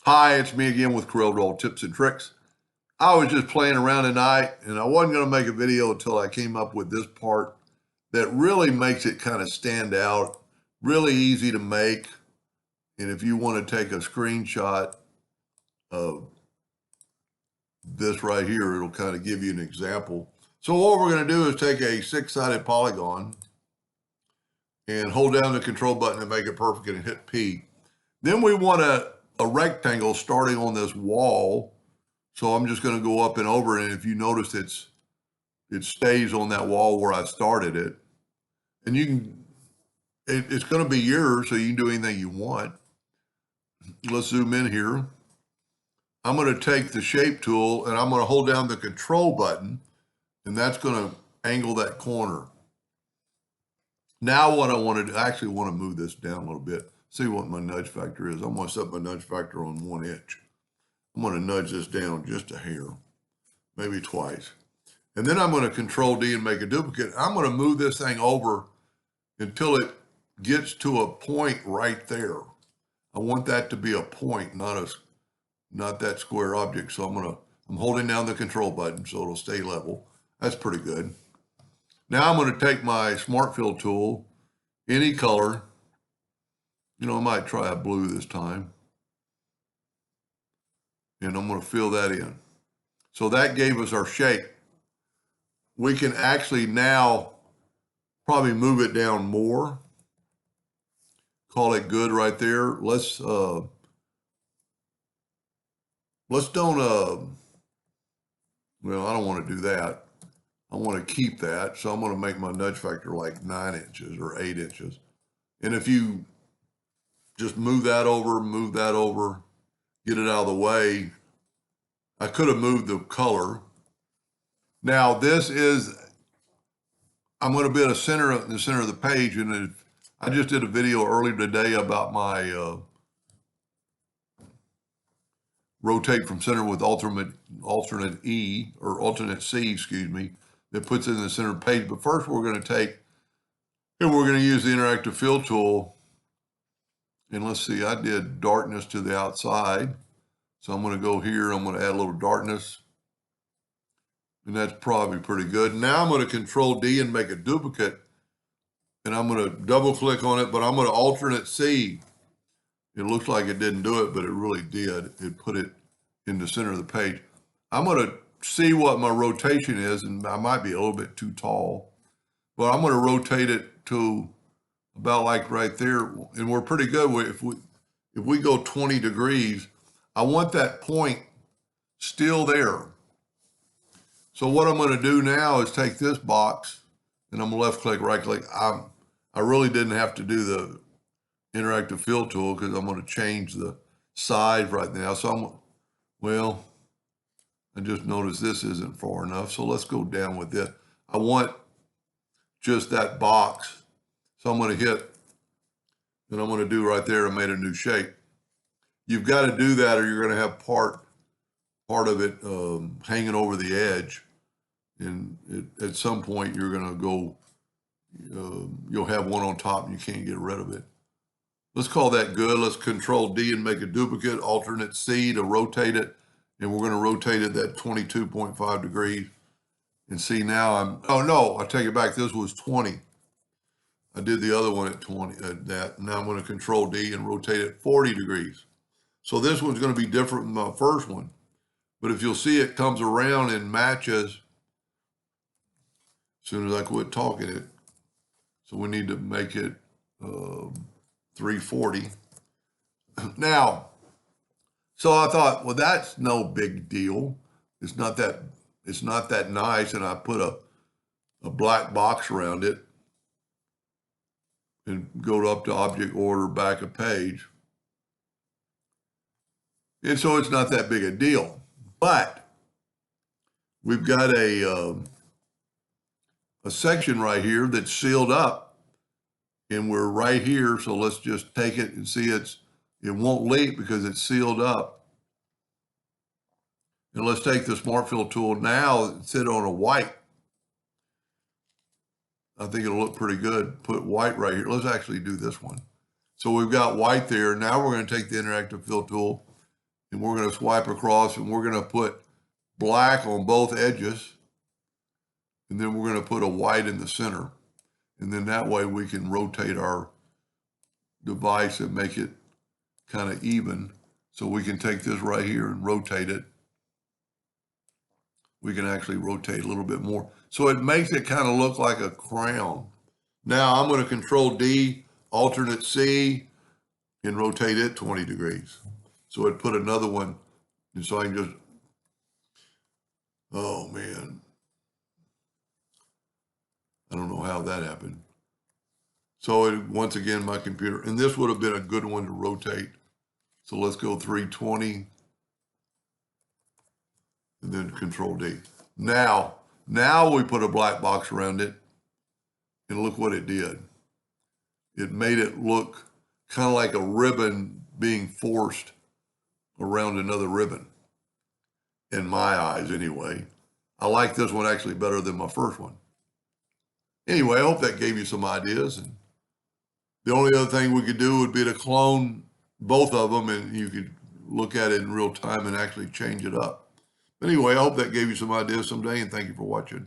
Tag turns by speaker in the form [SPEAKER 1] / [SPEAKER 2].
[SPEAKER 1] Hi, it's me again with Corel Tips and Tricks. I was just playing around tonight and I wasn't going to make a video until I came up with this part that really makes it kind of stand out, really easy to make. And if you want to take a screenshot of this right here, it'll kind of give you an example. So what we're going to do is take a six-sided polygon and hold down the control button and make it perfect and hit P. Then we want a rectangle starting on this wall. So I'm just going to go up and over it. And if you notice, it stays on that wall where I started it. And it's going to be yours, so you can do anything you want. Let's zoom in here. I'm going to take the shape tool and I'm going to hold down the control button, and that's going to angle that corner. Now what I want to do, I actually want to move this down a little bit, see what my nudge factor is. I'm going to set my nudge factor on 1 inch. I'm going to nudge this down just a hair, maybe twice. And then I'm going to Control D and make a duplicate. I'm going to move this thing over until it gets to a point right there. I want that to be a point, not that square object. So I'm holding down the control button so it'll stay level. That's pretty good. Now I'm going to take my Smart Fill tool, any color. I might try a blue this time. And I'm going to fill that in. So that gave us our shape. We can actually now probably move it down more. Call it good right there. Let's don't, well, I don't want to do that. I want to keep that. So I'm going to make my nudge factor like 9 inches or 8 inches. And if you just move that over, get it out of the way. I could have moved the color. Now I'm going to be in the center of the page, and I just did a video earlier today about my rotate from center with alternate E or alternate C, excuse me, that puts it in the center of the page. But first we're going to use the interactive fill tool. And let's see, I did darkness to the outside. So I'm going to go here, I'm going to add a little darkness. And that's probably pretty good. Now I'm going to Control D and make a duplicate. And I'm going to double click on it, but I'm going to alternate C. It looks like it didn't do it, but it really did. It put it in the center of the page. I'm going to see what my rotation is, and I might be a little bit too tall, but I'm going to rotate it to about like right there. And we're pretty good. If we go 20 degrees, I want that point still there. So what I'm going to do now is take this box and I'm going to left click, right click. I really didn't have to do the interactive fill tool because I'm going to change the size right now. So I just noticed this isn't far enough. So let's go down with this. I want just that box. So I'm going to hit, and I'm going to do right there. I made a new shape. You've got to do that or you're going to have part of it hanging over the edge. And at some point you're going to go, you'll have one on top and you can't get rid of it. Let's call that good. Let's Control D and make a duplicate, alternate C to rotate it. And we're going to rotate it at 22.5 degrees. And see now oh no, I take it back. This was 20. I did the other one at 20 at that. Now I'm going to Control D and rotate it 40 degrees. So this one's going to be different than my first one. But if you'll see, it comes around and matches as soon as I quit talking it. So we need to make it 340. Now, so I thought, well, that's no big deal. It's not that nice. And I put a black box around it and go up to object order, back a page. And so it's not that big a deal, but we've got a section right here that's sealed up and we're right here. So let's just take it and see it won't leak because it's sealed up. And let's take the Smart Fill tool now and sit on a white. I think it'll look pretty good. Put white right here. Let's actually do this one. So we've got white there. Now we're going to take the interactive fill tool and we're going to swipe across, and we're going to put black on both edges, and then we're going to put a white in the center. And then that way we can rotate our device and make it kind of even. So we can take this right here and rotate it. We can actually rotate a little bit more. So it makes it kind of look like a crown. Now I'm going to Control D, alternate C, and rotate it 20 degrees. So it put another one, and so I can just, oh man, I don't know how that happened. So once again, my computer, and this would have been a good one to rotate. So let's go 320, and then Control D. Now we put a black box around it, and look what it did. It made it look kind of like a ribbon being forced around another ribbon. In my eyes, anyway. I like this one actually better than my first one. Anyway, I hope that gave you some ideas. And the only other thing we could do would be to clone both of them, and you could look at it in real time and actually change it up. Anyway, I hope that gave you some ideas someday, and thank you for watching.